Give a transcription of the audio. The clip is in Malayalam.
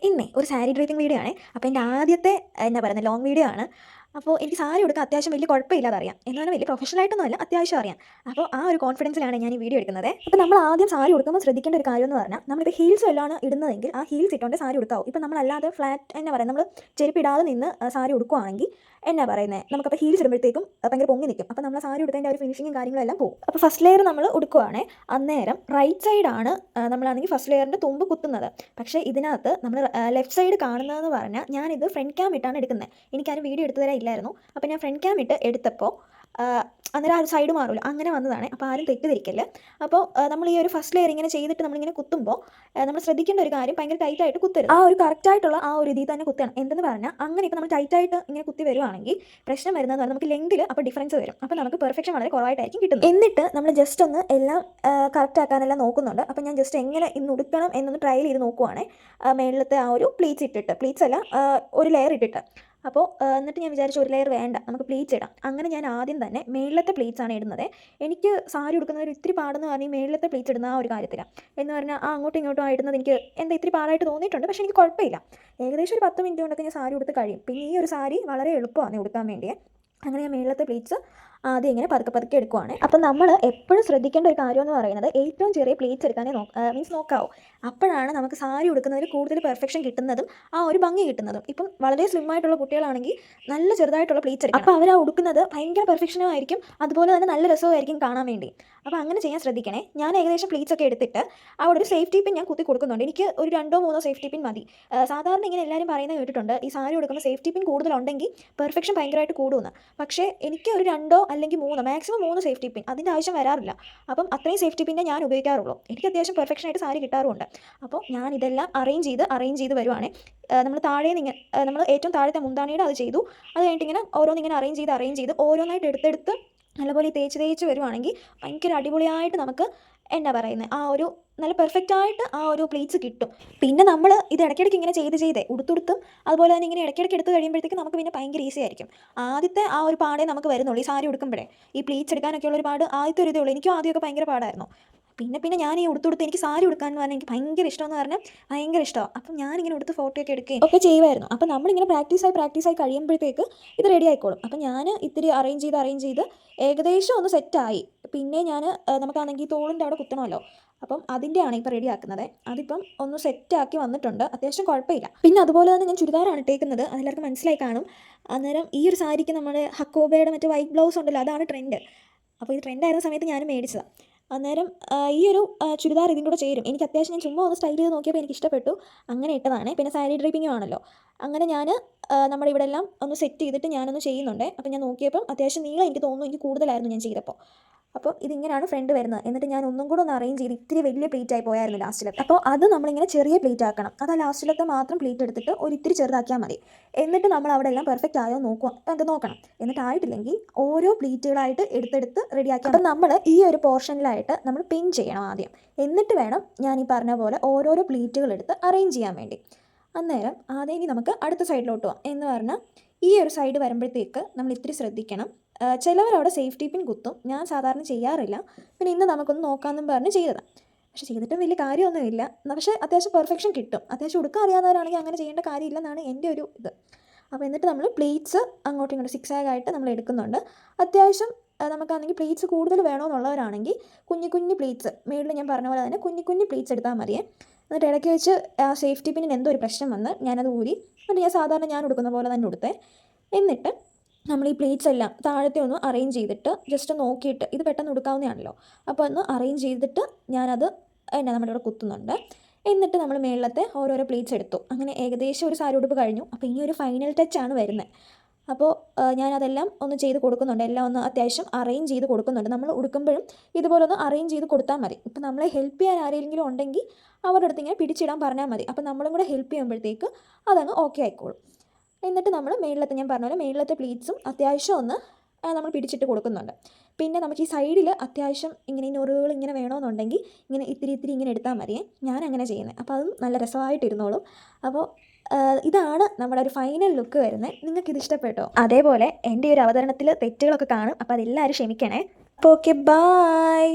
ഇന്നേ ഒരു സാരി ഡ്രേപ്പിംഗ് വീഡിയോ ആണ്. അപ്പോൾ എൻ്റെ ആദ്യത്തെ എന്നാ പറയുന്നത് ലോങ് വീഡിയോ ആണ്. അപ്പോൾ എനിക്ക് സാരി ഉടുക്കാൻ അത്യാവശ്യം വലിയ കുഴപ്പമില്ലാതെ അറിയാം. എന്നാലും വലിയ പ്രൊഫഷണൽ ആയിട്ടൊന്നും അല്ല, അത്യാവശ്യം അറിയാം. അപ്പോൾ ആ ഒരു കോൺഫിഡൻസിലാണ് ഞാൻ ഈ വീഡിയോ എടുക്കുന്നത്. അപ്പോൾ നമ്മൾ ആദ്യം സാരി ഉടുക്കുമ്പോൾ ശ്രദ്ധിക്കേണ്ട ഒരു കാര്യം എന്ന് പറഞ്ഞാൽ, നമ്മളിപ്പോൾ ഹീൽസ് വല്ലതാണ് ഇടുന്നതെങ്കിൽ ആ ഹീൽസ് ഇട്ടുകൊണ്ട് സാരി ഉടുക്കാവും. ഇപ്പോൾ നമ്മളല്ലാതെ ഫ്ലാറ്റ് എന്നാ പറയുക, നമ്മൾ ചെരുപ്പിടാതെ നിന്ന് സാരി ഉടുക്കുകയാണെങ്കിൽ എന്നാ പറയുന്നത്, നമുക്കപ്പോൾ ഹീൽസ് ഇടുമ്പോഴത്തേക്കും ഭയങ്കര പൊങ്ങി നിൽക്കും. അപ്പോൾ നമ്മൾ സാരി ഉടുത്തതിൻ്റെ ഒരു ഫിനിഷിങ്ങും കാര്യങ്ങളെല്ലാം പോകും. അപ്പോൾ ഫസ്റ്റ് ലെയർ നമ്മൾ ഉടുക്കുകയാണെങ്കിൽ അന്നേരം റൈറ്റ് സൈഡാണ് നമ്മളാണെങ്കിൽ ഫസ്റ്റ് ലെയറിൻ്റെ തുമ്പ് കുത്തുന്നത്. പക്ഷേ ഇതിനകത്ത് നമ്മൾ ലെഫ്റ്റ് സൈഡ് കാണുന്നതെന്ന് പറഞ്ഞാൽ, ഞാനിത് ഫ്രണ്ട് ക്യാം ഇട്ടാണ് എടുക്കുന്നത്. എനിക്കാരും വീഡിയോ എടുത്തു തരാൻ ഇല്ലായിരുന്നു. അപ്പോൾ ഞാൻ ഫ്രണ്ട് ക്യാം ഇട്ട് എടുത്തപ്പോൾ അന്നേരം ആ ഒരു സൈഡ് മാറില്ല, അങ്ങനെ വന്നതാണ്. അപ്പോൾ ആരും തെറ്റിദ്ധരിക്കല്ലേ. അപ്പോൾ നമ്മൾ ഈ ഒരു ഫസ്റ്റ് ലെയർ ഇങ്ങനെ ചെയ്തിട്ട് നമ്മളിങ്ങനെ കുത്തുമ്പോൾ നമ്മൾ ശ്രദ്ധിക്കേണ്ട ഒരു കാര്യം, ഭയങ്കര ടൈറ്റായിട്ട് കുത്തരുത്. ആ ഒരു കറക്റ്റായിട്ടുള്ള ആ ഒരു രീതിയിൽ തന്നെ കുത്തണം. എന്തെന്ന് പറഞ്ഞാൽ, അങ്ങനെ ഇപ്പോൾ നമ്മൾ ടൈറ്റായിട്ട് ഇങ്ങനെ കുത്തി വരുവാണെങ്കിൽ പ്രശ്നം വരുന്നതെന്ന് പറഞ്ഞാൽ നമുക്ക് ലെങ്തിൽ അപ്പോൾ ഡിഫറൻസ് വരും. അപ്പോൾ നമുക്ക് പെർഫെക്ഷൻ വളരെ കുറവായിട്ടായിരിക്കും കിട്ടുന്നത്. എന്നിട്ട് നമ്മൾ ജസ്റ്റ് ഒന്ന് എല്ലാം കറക്റ്റ് ആക്കാനെല്ലാം നോക്കുന്നുണ്ട്. അപ്പോൾ ഞാൻ ജസ്റ്റ് എങ്ങനെ ഇന്ന് ഉടുക്കണം എന്നൊന്ന് ട്രയൽ ചെയ്ത് നോക്കുവാണെങ്കിൽ മേളിലത്തെ ആ ഒരു പ്ലീറ്റ്സ് ഇട്ടിട്ട്, പ്ലീറ്റ്സ് അല്ല ഒരു ലെയർ ഇട്ടിട്ട്. അപ്പോൾ എന്നിട്ട് ഞാൻ വിചാരിച്ചു ഒരു ലെയർ വേണ്ട, നമുക്ക് പ്ലീറ്റ്സ് ഇടാം. അങ്ങനെ ഞാൻ ആദ്യം തന്നെ മേളിലത്തെ പ്ലീറ്റ്സ് ആണ് ഇടുന്നത്. എനിക്ക് സാരി ഉടുക്കുന്ന ഒരു ഇത്തിരി പാടെന്ന് പറഞ്ഞാൽ മേളിലത്തെ പ്ലീറ്റ്സ് ഇടുന്ന ആ ഒരു കാര്യത്തിലാണ്. എന്ന് പറഞ്ഞാൽ അങ്ങോട്ടും ഇങ്ങോട്ടും ഇടുന്നത് എനിക്ക് എന്താ ഇത്തിരി പാടായിട്ട് തോന്നിയിട്ടുണ്ട്. പക്ഷേ എനിക്ക് കുഴപ്പമില്ല. ഏകദേശം ഒരു 10 മിനിറ്റ് കൊണ്ടൊക്കെ ഞാൻ സാരി ഉടുത്ത് കഴിയും. പിന്നെ ഈ ഒരു സാരി വളരെ എളുപ്പമാണ് ഉടുക്കാൻ വേണ്ടിയേ. അങ്ങനെ ഞാൻ മേളിലത്തെ പ്ലീറ്റ്സ് ആദ്യം ഇങ്ങനെ പതുക്കെ എടുക്കുവാണ്. അപ്പം നമ്മൾ എപ്പോഴും ശ്രദ്ധിക്കേണ്ട ഒരു കാര്യം എന്ന് പറയുന്നത്, ഏറ്റവും ചെറിയ പ്ലീറ്റ്സ് എടുക്കാനേ മീൻസ് നോക്കാവൂ. അപ്പോഴാണ് നമുക്ക് സാരി ഉടുക്കുന്നതിൽ കൂടുതൽ പെർഫെക്ഷൻ കിട്ടുന്നതും ആ ഒരു ഭംഗി കിട്ടുന്നതും. ഇപ്പം വളരെ സ്ലിം ആയിട്ടുള്ള കുട്ടികളാണെങ്കിൽ നല്ല ചെറുതായിട്ടുള്ള പ്ലീറ്റ്സ് എടുക്കും. അപ്പോൾ അവർ ആ ഉടുക്കുന്നത് ഭയങ്കര പെർഫെക്ഷനും ആയിരിക്കും, അതുപോലെ തന്നെ നല്ല രസമായിരിക്കും കാണാൻ വേണ്ടി. അപ്പോൾ അങ്ങനെ ചെയ്യാൻ ശ്രദ്ധിക്കണേ. ഞാൻ ഏകദേശം പ്ലീറ്റ്സ് ഒക്കെ എടുത്തിട്ട് അവിടെ ഒരു സേഫ്റ്റി പിൻ ഞാൻ കുത്തി കൊടുക്കുന്നുണ്ട്. എനിക്ക് ഒരു 2-3 സേഫ്റ്റി പിൻ മതി. സാധാരണ ഇങ്ങനെ എല്ലാവരും പറയുന്നത് കേട്ടിട്ടുണ്ട്, ഈ സാരി ഉടുക്കുമ്പോൾ സേഫ്റ്റി പിൻ കൂടുതലുണ്ടെങ്കിൽ പെർഫെക്ഷൻ ഭയങ്കരമായിട്ട് കൂടുമെന്ന്. പക്ഷേ എനിക്ക് ഒരു 2 അല്ലെങ്കിൽ 3, മാക്സിമം 3 സേഫ്റ്റി പിൻ, അതിൻ്റെ ആവശ്യം വരാറില്ല. അപ്പം അത്രയും സേഫ്റ്റി പിന്നെ ഞാൻ ഉപയോഗിക്കാറുള്ളൂ. എനിക്ക് അത്യാവശ്യം പെർഫെക്ഷനായിട്ട് സാരി കിട്ടാറുമുണ്ട്. അപ്പോൾ ഞാൻ ഇതെല്ലാം അറേഞ്ച് ചെയ്ത് വരുവാണ്. നമ്മൾ താഴെ നിന്ന് നമ്മൾ ഏറ്റവും താഴത്തെ മുന്താണിയുടെ അത് ചെയ്തു. അത് കഴിഞ്ഞിട്ട് ഇങ്ങനെ ഓരോന്നിങ്ങനെ അറേഞ്ച് ചെയ്ത് ഓരോന്നായിട്ട് എടുത്തെടുത്ത് നല്ലപോലെ തേച്ച് വരുവാണെങ്കിൽ ഭയങ്കര അടിപൊളിയായിട്ട് നമുക്ക് എന്നാ പറയുന്നത്, ആ ഒരു നല്ല പെർഫെക്റ്റായിട്ട് ആ ഒരു പ്ലീറ്റ്സ് കിട്ടും. പിന്നെ നമ്മൾ ഇത് ഇടയ്ക്കിടയ്ക്ക് ഇങ്ങനെ ചെയ്തേ ഉടുത്തും അതുപോലെ തന്നെ ഇങ്ങനെ ഇടയ്ക്കിടയ്ക്ക് എടുത്ത് കഴിയുമ്പോഴത്തേക്ക് നമുക്ക് പിന്നെ ഭയങ്കര ഈസി ആയിരിക്കും. ആദ്യത്തെ ആ ഒരു പാടേ നമുക്ക് വരുന്നുള്ളൂ ഈ സാരി ഉടുക്കുമ്പോഴേ. ഈ പ്ലീറ്റ്സ് എടുക്കാനൊക്കെ ഉള്ളൊരു പാട് ആദ്യത്തെ ഒരു ഇതേ ഉള്ളൂ. എനിക്കും ആദ്യമൊക്കെ ഭയങ്കര പാടായിരുന്നു. പിന്നെ ഞാൻ ഈ ഉടുത്ത് എനിക്ക് സാരി ഉടുക്കാമെന്ന് പറഞ്ഞാൽ എനിക്ക് ഭയങ്കര ഇഷ്ടമെന്ന് പറഞ്ഞാൽ ഭയങ്കര ഇഷ്ടമാണ്. അപ്പം ഞാനിങ്ങനെ ഉടുത്ത് ഫോട്ടോ ഒക്കെ എടുക്കുകയും ഒക്കെ ചെയ്യുമായിരുന്നു. അപ്പം നമ്മളിങ്ങനെ പ്രാക്ടീസായി കഴിയുമ്പോഴത്തേക്ക് ഇത് റെഡി ആയിക്കോളും. അപ്പം ഞാൻ ഇത്തിരി അറേഞ്ച് ചെയ്ത് ഏകദേശം ഒന്ന് സെറ്റായി. പിന്നെ ഞാൻ നമുക്കാണെങ്കിൽ തോളിൻ്റെ അവിടെ കുത്തണമല്ലോ, അപ്പം അതിൻ്റെയാണ് ഇപ്പോൾ റെഡി ആക്കുന്നത്. അതിപ്പം ഒന്ന് സെറ്റാക്കി വന്നിട്ടുണ്ട്, അത്യാവശ്യം കുഴപ്പമില്ല. പിന്നെ അതുപോലെ തന്നെ ഞാൻ ചുരിദാറാണ് ഇട്ടേക്കുന്നത്, അതെല്ലാവർക്കും മനസ്സിലായി കാണും. അന്നേരം ഈ ഒരു സാരിക്ക് നമ്മുടെ ഹക്കോബയുടെ മറ്റേ വൈറ്റ് ബ്ലൗസ് ഉണ്ടല്ലോ, അതാണ് ട്രെൻഡ്. അപ്പോൾ ഇത് ട്രെൻഡായിരുന്ന സമയത്ത് ഞാൻ മേടിച്ചതാണ്. അന്നേരം ഈ ഒരു ചുരിദാർ ഇതിൻ്റെ കൂടെ ചേരും. എനിക്ക് അത്യാവശ്യം ഞാൻ ചുമ്മാ ഒന്ന് സ്റ്റൈൽ ചെയ്ത് നോക്കിയപ്പോൾ എനിക്ക് ഇഷ്ടപ്പെട്ടു, അങ്ങനെ ഇട്ടതാണ്. പിന്നെ സാരി ഡ്രേപ്പിങ്ങും ആണല്ലോ, അങ്ങനെ ഞാൻ നമ്മുടെ ഇവിടെ എല്ലാം ഒന്ന് സെറ്റ് ചെയ്തിട്ട് ഞാനൊന്ന് ചെയ്യുന്നുണ്ട്. അപ്പോൾ ഞാൻ നോക്കിയപ്പം അത്യാവശ്യം നീളം എനിക്ക് തോന്നുന്നു, എനിക്ക് കൂടുതലായിരുന്നു ഞാൻ ചെയ്തപ്പോൾ. അപ്പോൾ ഇതിങ്ങനെയാണ് ഫ്രണ്ട് വരുന്നത്. എന്നിട്ട് ഞാൻ ഒന്നും കൂടെ ഒന്ന് അറേഞ്ച് ചെയ്ത് ഇത്തിരി വലിയ പ്ലേറ്റായി പോയായിരുന്നു ലാസ്റ്റിലത്തെ. അപ്പോൾ അത് നമ്മളിങ്ങനെ ചെറിയ പ്ലേറ്റ് ആക്കണം. അത് ആ ലാസ്റ്റിലത്തെ മാത്രം പ്ലേറ്റ് എടുത്തിട്ട് ഒരു ഇത്തിരി ചെറുതാക്കിയാൽ മതി. എന്നിട്ട് നമ്മൾ അവിടെ എല്ലാം പെർഫെക്റ്റ് ആയോ നോക്കണം. എന്നിട്ട് ആയിട്ടില്ലെങ്കിൽ ഓരോ പ്ലേറ്റുകളായിട്ട് എടുത്തെടുത്ത് റെഡിയാക്കി. അപ്പം നമ്മൾ ഈ ഒരു പോർഷനിലായിട്ട് നമ്മൾ പിൻ ചെയ്യണം ആദ്യം. എന്നിട്ട് വേണം ഞാൻ ഈ പറഞ്ഞ പോലെ ഓരോരോ പ്ലേറ്റുകൾ എടുത്ത് അറേഞ്ച് ചെയ്യാൻ വേണ്ടി. അന്നേരം ആദ്യം ഇനി നമുക്ക് അടുത്ത സൈഡിലോട്ട് പോകാം. എന്ന് പറഞ്ഞാൽ ഈ ഒരു സൈഡ് വരുമ്പോഴത്തേക്ക് നമ്മൾ ഇത്തിരി ശ്രദ്ധിക്കണം. ചിലവരവിടെ സേഫ്റ്റി പിൻ കുത്തും, ഞാൻ സാധാരണ ചെയ്യാറില്ല. പിന്നെ ഇന്ന് നമുക്കൊന്ന് നോക്കാമെന്നും പറഞ്ഞ് ചെയ്തതാണ്. പക്ഷേ ചെയ്തിട്ടും വലിയ കാര്യമൊന്നുമില്ല. പക്ഷേ അത്യാവശ്യം പെർഫെക്ഷൻ കിട്ടും. അത്യാവശ്യം ഉടുക്കാൻ അറിയാവുന്നവരാണെങ്കിൽ അങ്ങനെ ചെയ്യേണ്ട കാര്യമില്ലെന്നാണ് എൻ്റെ ഒരു ഇത്. അപ്പോൾ എന്നിട്ട് നമ്മൾ പ്ലേറ്റ്സ് അങ്ങോട്ടും ഇങ്ങോട്ടും സിക്സാഗായിട്ട് നമ്മൾ എടുക്കുന്നുണ്ട്. അത്യാവശ്യം നമുക്കാണെങ്കിൽ പ്ലേറ്റ്സ് കൂടുതൽ വേണമെന്നുള്ളവരാണെങ്കിൽ കുഞ്ഞു പ്ലേറ്റ്സ്, മേളിൽ ഞാൻ പറഞ്ഞ പോലെ തന്നെ കുഞ്ഞു പ്ലേറ്റ്സ് എടുത്താൽ മതിയേ. എന്നിട്ട് ഇടയ്ക്ക് വെച്ച് ആ സേഫ്റ്റി പിന്നിന് എന്തോ ഒരു പ്രശ്നം വന്ന് ഞാനത് ഊരി. എന്നിട്ട് ഞാൻ സാധാരണ ഞാൻ ഉടുക്കുന്ന പോലെ തന്നെ ഉടുത്തേ. എന്നിട്ട് നമ്മൾ ഈ പ്ലേറ്റ്സ് എല്ലാം താഴത്തെ ഒന്ന് അറേഞ്ച് ചെയ്തിട്ട് ജസ്റ്റ് നോക്കിയിട്ട്, ഇത് പെട്ടെന്ന് ഉടുക്കാവുന്നതാണല്ലോ, അപ്പോൾ ഒന്ന് അറേഞ്ച് ചെയ്തിട്ട് ഞാനത് നമ്മുടെ ഇവിടെ കുത്തുന്നുണ്ട്. എന്നിട്ട് നമ്മൾ മേളിലത്തെ ഓരോരോ പ്ലേറ്റ്സ് എടുത്തു. അങ്ങനെ ഏകദേശം ഒരു സാരി ഉടുപ്പ് കഴിഞ്ഞു. അപ്പോൾ ഇനി ഒരു ഫൈനൽ ടച്ചാണ് വരുന്നത്. അപ്പോൾ ഞാനതെല്ലാം ഒന്ന് ചെയ്ത് കൊടുക്കുന്നുണ്ട്. എല്ലാം ഒന്ന് അത്യാവശ്യം അറേഞ്ച് ചെയ്ത് കൊടുക്കുന്നുണ്ട്. നമ്മൾ ഉടുക്കുമ്പോഴും ഇതുപോലെ ഒന്ന് അറേഞ്ച് ചെയ്ത് കൊടുത്താൽ മതി. ഇപ്പം നമ്മളെ ഹെൽപ്പ് ചെയ്യാൻ ആരെങ്കിലും ഉണ്ടെങ്കിൽ അവരുടെ അടുത്ത് ഇങ്ങനെ പിടിച്ചിടാൻ പറഞ്ഞാൽ മതി. അപ്പോൾ നമ്മളും കൂടെ ഹെൽപ്പ് ചെയ്യുമ്പോഴത്തേക്ക് അതങ്ങ് ഓക്കെ ആയിക്കോളും. എന്നിട്ട് നമ്മൾ മേളിലത്തെ, ഞാൻ പറഞ്ഞ പോലെ മേളിലത്തെ പ്ലീറ്റ്സും അത്യാവശ്യം ഒന്ന് നമ്മൾ പിടിച്ചിട്ട് കൊടുക്കുന്നുണ്ട്. പിന്നെ നമുക്ക് ഈ സൈഡിൽ അത്യാവശ്യം ഇങ്ങനെ ഈ ഞൊറുകൾ ഇങ്ങനെ വേണമെന്നുണ്ടെങ്കിൽ ഇങ്ങനെ ഇത്തിരി ഇങ്ങനെ എടുത്താൽ മതിയേ. ഞാൻ അങ്ങനെ ചെയ്യുന്നത്. അപ്പോൾ അതും നല്ല രസമായിട്ടിരുന്നോളും. അപ്പോൾ ഇതാണ് നമ്മുടെ ഒരു ഫൈനൽ ലുക്ക് വരുന്നത്. നിങ്ങൾക്കിത് ഇഷ്ടപ്പെട്ടോ? അതേപോലെ എൻ്റെ ഒരു അവതരണത്തിൽ തെറ്റുകളൊക്കെ കാണും, അപ്പോൾ അതെല്ലാവരും ക്ഷമിക്കണേ. അപ്പോൾ ഓക്കെ, ബായ്.